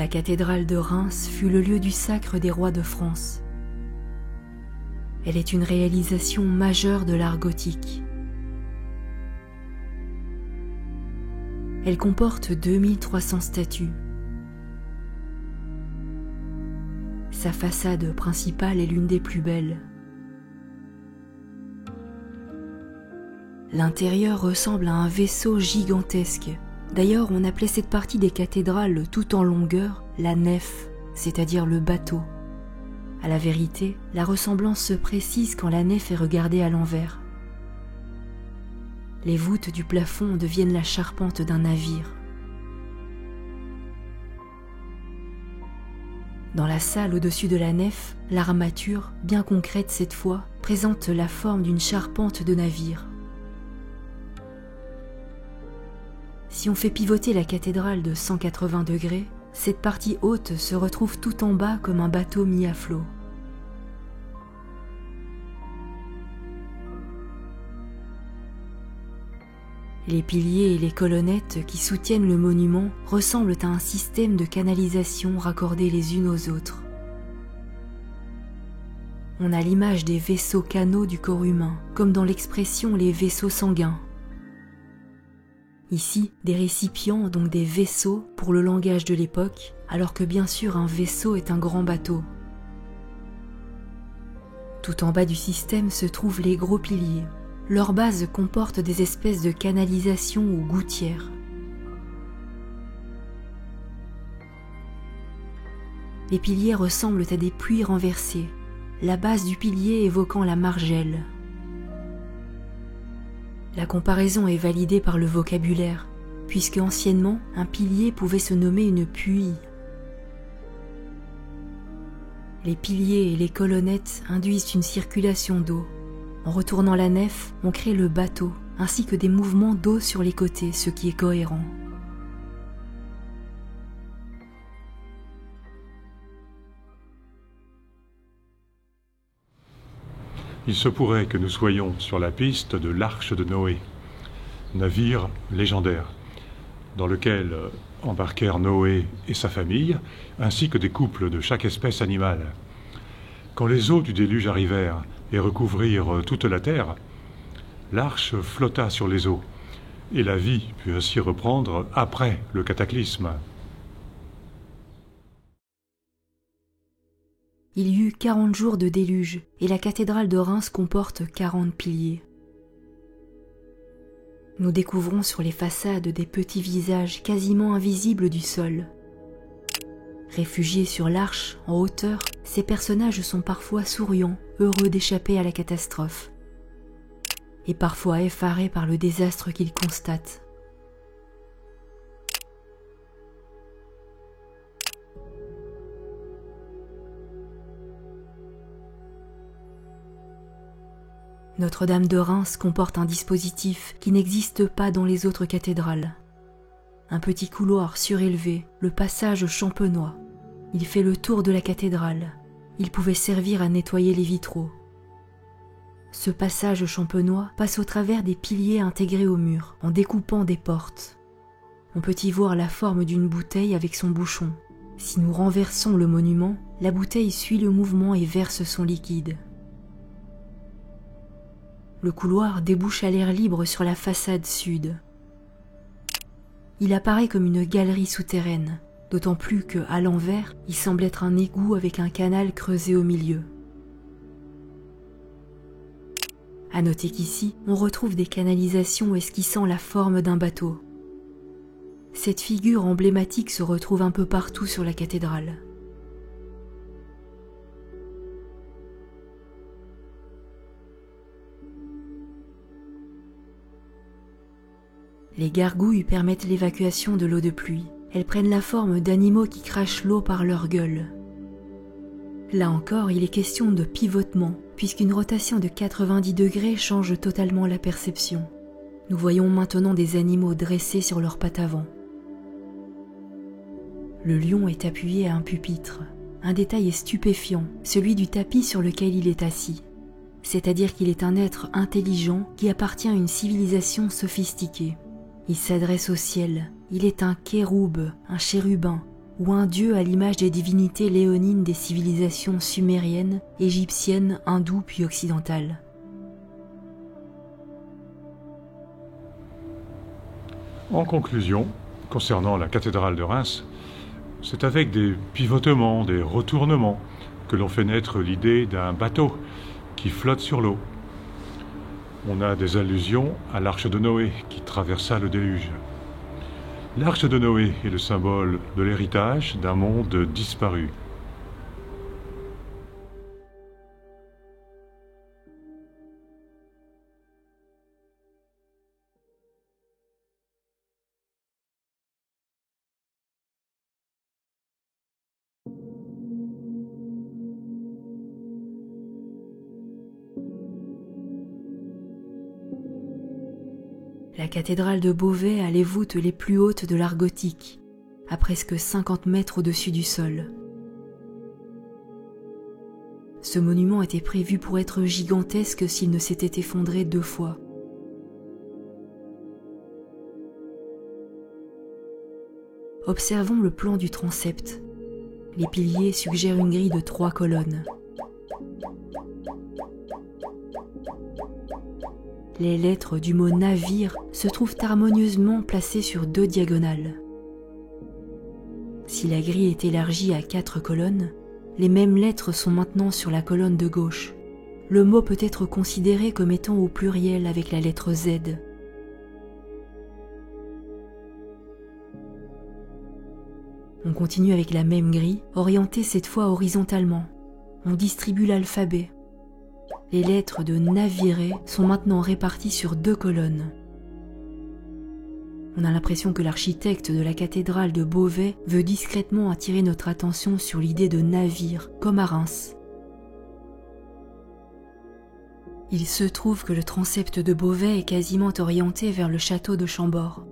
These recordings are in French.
La cathédrale de Reims fut le lieu du sacre des rois de France. Elle est une réalisation majeure de l'art gothique. Elle comporte 2300 statues. Sa façade principale est l'une des plus belles. L'intérieur ressemble à un vaisseau gigantesque. D'ailleurs, on appelait cette partie des cathédrales tout en longueur la nef, c'est-à-dire le bateau. À la vérité, la ressemblance se précise quand la nef est regardée à l'envers. Les voûtes du plafond deviennent la charpente d'un navire. Dans la salle au-dessus de la nef, l'armature, bien concrète cette fois, présente la forme d'une charpente de navire. Si on fait pivoter la cathédrale de 180 degrés, cette partie haute se retrouve tout en bas comme un bateau mis à flot. Les piliers et les colonnettes qui soutiennent le monument ressemblent à un système de canalisation raccordés les unes aux autres. On a l'image des vaisseaux canaux du corps humain, comme dans l'expression les vaisseaux sanguins. Ici, des récipients, donc des vaisseaux pour le langage de l'époque, alors que bien sûr un vaisseau est un grand bateau. Tout en bas du système se trouvent les gros piliers. Leur base comporte des espèces de canalisations ou gouttières. Les piliers ressemblent à des puits renversés, la base du pilier évoquant la margelle. La comparaison est validée par le vocabulaire, puisque anciennement, un pilier pouvait se nommer une puits. Les piliers et les colonnettes induisent une circulation d'eau. En retournant la nef, on crée le bateau, ainsi que des mouvements d'eau sur les côtés, ce qui est cohérent. Il se pourrait que nous soyons sur la piste de l'Arche de Noé, navire légendaire, dans lequel embarquèrent Noé et sa famille, ainsi que des couples de chaque espèce animale. Quand les eaux du déluge arrivèrent et recouvrirent toute la terre, l'arche flotta sur les eaux, et la vie put ainsi reprendre après le cataclysme. Il y eut 40 jours de déluge, et la cathédrale de Reims comporte 40 piliers. Nous découvrons sur les façades des petits visages quasiment invisibles du sol. Réfugiés sur l'arche, en hauteur, ces personnages sont parfois souriants, heureux d'échapper à la catastrophe, et parfois effarés par le désastre qu'ils constatent. Notre-Dame de Reims comporte un dispositif qui n'existe pas dans les autres cathédrales. Un petit couloir surélevé, le passage champenois. Il fait le tour de la cathédrale. Il pouvait servir à nettoyer les vitraux. Ce passage champenois passe au travers des piliers intégrés au mur, en découpant des portes. On peut y voir la forme d'une bouteille avec son bouchon. Si nous renversons le monument, la bouteille suit le mouvement et verse son liquide. Le couloir débouche à l'air libre sur la façade sud. Il apparaît comme une galerie souterraine, d'autant plus que, à l'envers, il semble être un égout avec un canal creusé au milieu. À noter qu'ici, on retrouve des canalisations esquissant la forme d'un bateau. Cette figure emblématique se retrouve un peu partout sur la cathédrale. Les gargouilles permettent l'évacuation de l'eau de pluie. Elles prennent la forme d'animaux qui crachent l'eau par leur gueule. Là encore, il est question de pivotement, puisqu'une rotation de 90 degrés change totalement la perception. Nous voyons maintenant des animaux dressés sur leurs pattes avant. Le lion est appuyé à un pupitre. Un détail est stupéfiant, celui du tapis sur lequel il est assis. C'est-à-dire qu'il est un être intelligent qui appartient à une civilisation sophistiquée. Il s'adresse au ciel, il est un kéroube, un chérubin, ou un dieu à l'image des divinités léonines des civilisations sumériennes, égyptiennes, hindoues puis occidentales. En conclusion, concernant la cathédrale de Reims, c'est avec des pivotements, des retournements que l'on fait naître l'idée d'un bateau qui flotte sur l'eau. On a des allusions à l'arche de Noé qui traversa le déluge. L'arche de Noé est le symbole de l'héritage d'un monde disparu. La cathédrale de Beauvais a les voûtes les plus hautes de l'art gothique, à presque 50 mètres au-dessus du sol. Ce monument était prévu pour être gigantesque s'il ne s'était effondré 2 fois. Observons le plan du transept. Les piliers suggèrent une grille de 3 colonnes. Les lettres du mot navire se trouvent harmonieusement placées sur 2 diagonales. Si la grille est élargie à 4 colonnes, les mêmes lettres sont maintenant sur la colonne de gauche. Le mot peut être considéré comme étant au pluriel avec la lettre Z. On continue avec la même grille, orientée cette fois horizontalement. On distribue l'alphabet. Les lettres de navirer sont maintenant réparties sur 2 colonnes. On a l'impression que l'architecte de la cathédrale de Beauvais veut discrètement attirer notre attention sur l'idée de navire, comme à Reims. Il se trouve que le transept de Beauvais est quasiment orienté vers le château de Chambord.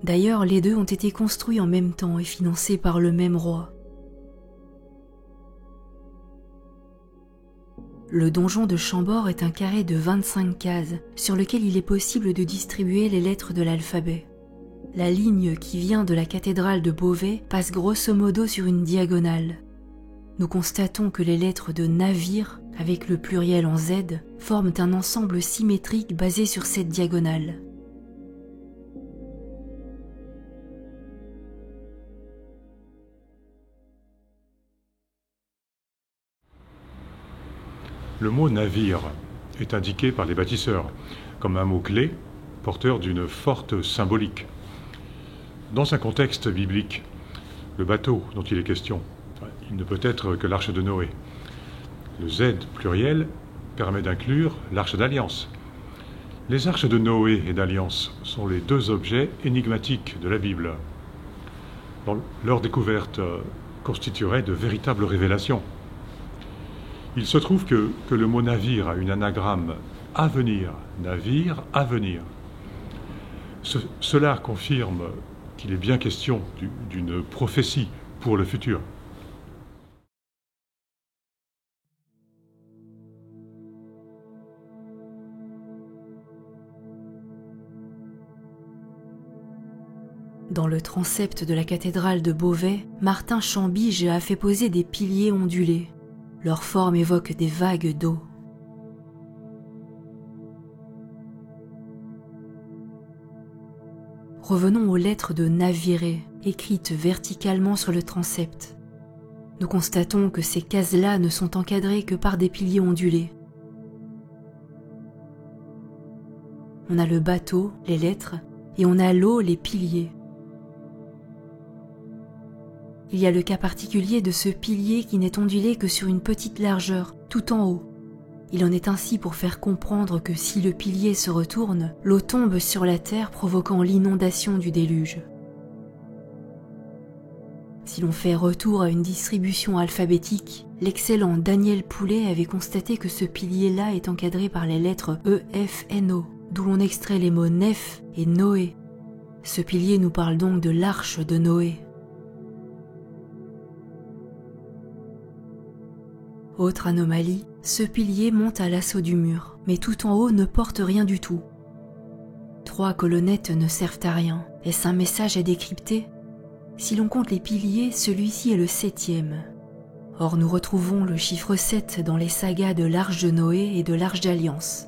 D'ailleurs, les deux ont été construits en même temps et financés par le même roi. Le donjon de Chambord est un carré de 25 cases sur lequel il est possible de distribuer les lettres de l'alphabet. La ligne qui vient de la cathédrale de Beauvais passe grosso modo sur une diagonale. Nous constatons que les lettres de navire, avec le pluriel en Z, forment un ensemble symétrique basé sur cette diagonale. Le mot navire est indiqué par les bâtisseurs comme un mot-clé porteur d'une forte symbolique. Dans un contexte biblique, le bateau dont il est question, il ne peut être que l'arche de Noé. Le Z pluriel permet d'inclure l'arche d'alliance. Les arches de Noé et d'alliance sont les 2 objets énigmatiques de la Bible. Leur découverte constituerait de véritables révélations. Il se trouve que le mot navire a une anagramme avenir, navire, avenir. Cela confirme qu'il est bien question d'une prophétie pour le futur. Dans le transept de la cathédrale de Beauvais, Martin Chambige a fait poser des piliers ondulés. Leur forme évoque des vagues d'eau. Revenons aux lettres de navirer, écrites verticalement sur le transept. Nous constatons que ces cases-là ne sont encadrées que par des piliers ondulés. On a le bateau, les lettres, et on a l'eau, les piliers. Il y a le cas particulier de ce pilier qui n'est ondulé que sur une petite largeur, tout en haut. Il en est ainsi pour faire comprendre que si le pilier se retourne, l'eau tombe sur la terre provoquant l'inondation du déluge. Si l'on fait retour à une distribution alphabétique, l'excellent Daniel Poulet avait constaté que ce pilier-là est encadré par les lettres E, F, N, O, d'où l'on extrait les mots Nef et Noé. Ce pilier nous parle donc de l'arche de Noé. Autre anomalie, ce pilier monte à l'assaut du mur, mais tout en haut ne porte rien du tout. 3 colonnettes ne servent à rien. Est-ce un message à décrypter? Si l'on compte les piliers, celui-ci est le 7e. Or nous retrouvons le chiffre 7 dans les sagas de l'Arche de Noé et de l'Arche d'Alliance.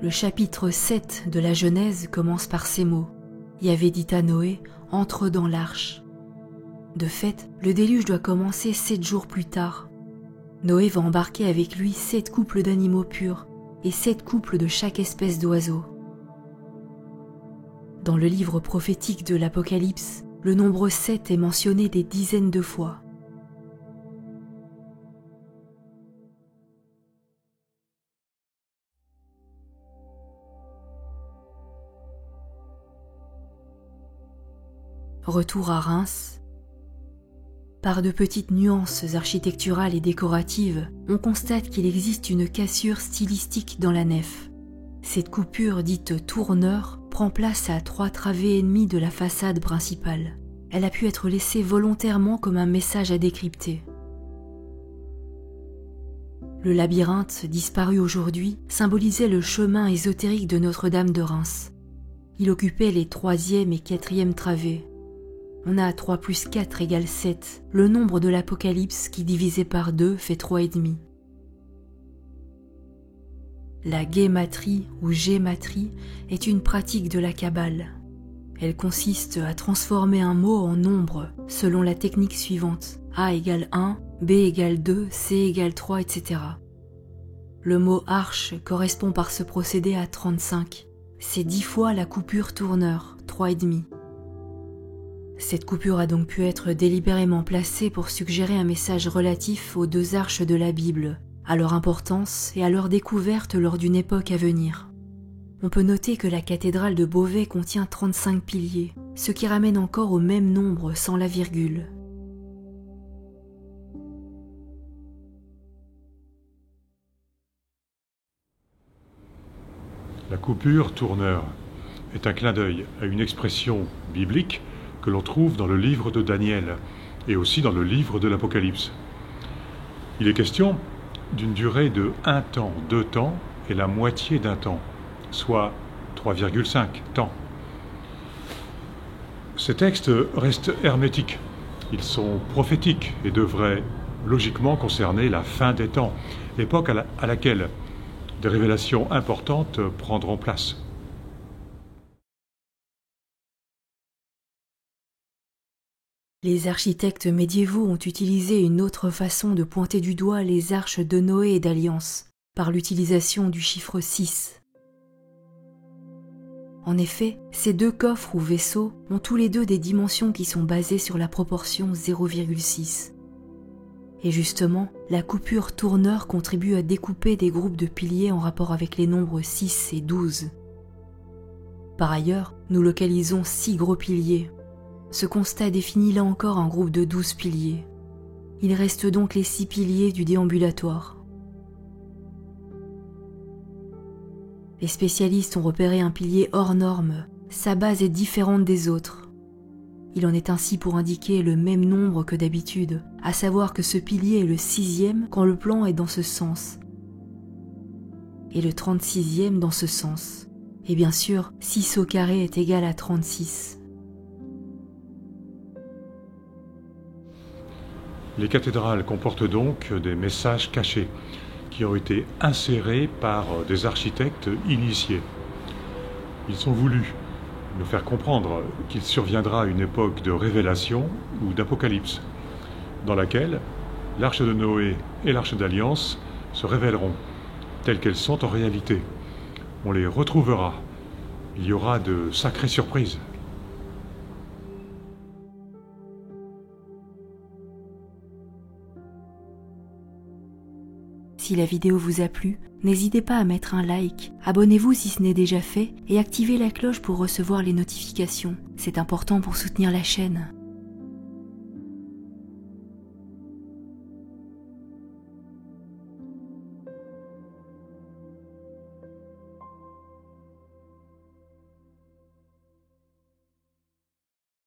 Le chapitre 7 de la Genèse commence par ces mots. Yahvé dit à Noé, entre dans l'arche. De fait, le déluge doit commencer 7 jours plus tard. Noé va embarquer avec lui 7 couples d'animaux purs et 7 couples de chaque espèce d'oiseau. Dans le livre prophétique de l'Apocalypse, le nombre 7 est mentionné des dizaines de fois. Retour à Reims. Par de petites nuances architecturales et décoratives, on constate qu'il existe une cassure stylistique dans la nef. Cette coupure dite tourneur prend place à 3 travées et demie de la façade principale. Elle a pu être laissée volontairement comme un message à décrypter. Le labyrinthe, disparu aujourd'hui, symbolisait le chemin ésotérique de Notre-Dame de Reims. Il occupait les 3e et 4e travées. On a 3 plus 4 égale 7, le nombre de l'Apocalypse qui divisé par 2 fait 3,5. La guématrie ou gématrie est une pratique de la Kabbale. Elle consiste à transformer un mot en nombre selon la technique suivante. A égale 1, B égale 2, C égale 3, etc. Le mot arche correspond par ce procédé à 35. C'est 10 fois la coupure tourneur, 3,5. Cette coupure a donc pu être délibérément placée pour suggérer un message relatif aux 2 arches de la Bible, à leur importance et à leur découverte lors d'une époque à venir. On peut noter que la cathédrale de Beauvais contient 35 piliers, ce qui ramène encore au même nombre sans la virgule. La coupure tourneur est un clin d'œil à une expression biblique que l'on trouve dans le livre de Daniel et aussi dans le livre de l'Apocalypse. Il est question d'une durée de 1 temps, 2 temps et la moitié d'un temps, soit 3,5 temps. Ces textes restent hermétiques, ils sont prophétiques et devraient logiquement concerner la fin des temps, l'époque à laquelle des révélations importantes prendront place. Les architectes médiévaux ont utilisé une autre façon de pointer du doigt les arches de Noé et d'Alliance, par l'utilisation du chiffre 6. En effet, ces 2 coffres ou vaisseaux ont tous les 2 des dimensions qui sont basées sur la proportion 0,6. Et justement, la coupure tourneur contribue à découper des groupes de piliers en rapport avec les nombres 6 et 12. Par ailleurs, nous localisons 6 gros piliers. Ce constat définit là encore un groupe de 12 piliers. Il reste donc les 6 piliers du déambulatoire. Les spécialistes ont repéré un pilier hors norme, sa base est différente des autres. Il en est ainsi pour indiquer le même nombre que d'habitude, à savoir que ce pilier est le 6e quand le plan est dans ce sens, et le 36e dans ce sens. Et bien sûr, 6 au carré est égal à 36. Les cathédrales comportent donc des messages cachés qui ont été insérés par des architectes initiés. Ils ont voulu nous faire comprendre qu'il surviendra une époque de révélation ou d'apocalypse, dans laquelle l'arche de Noé et l'arche d'Alliance se révéleront telles qu'elles sont en réalité. On les retrouvera. Il y aura de sacrées surprises. Si la vidéo vous a plu, n'hésitez pas à mettre un like, abonnez-vous si ce n'est déjà fait et activez la cloche pour recevoir les notifications. C'est important pour soutenir la chaîne.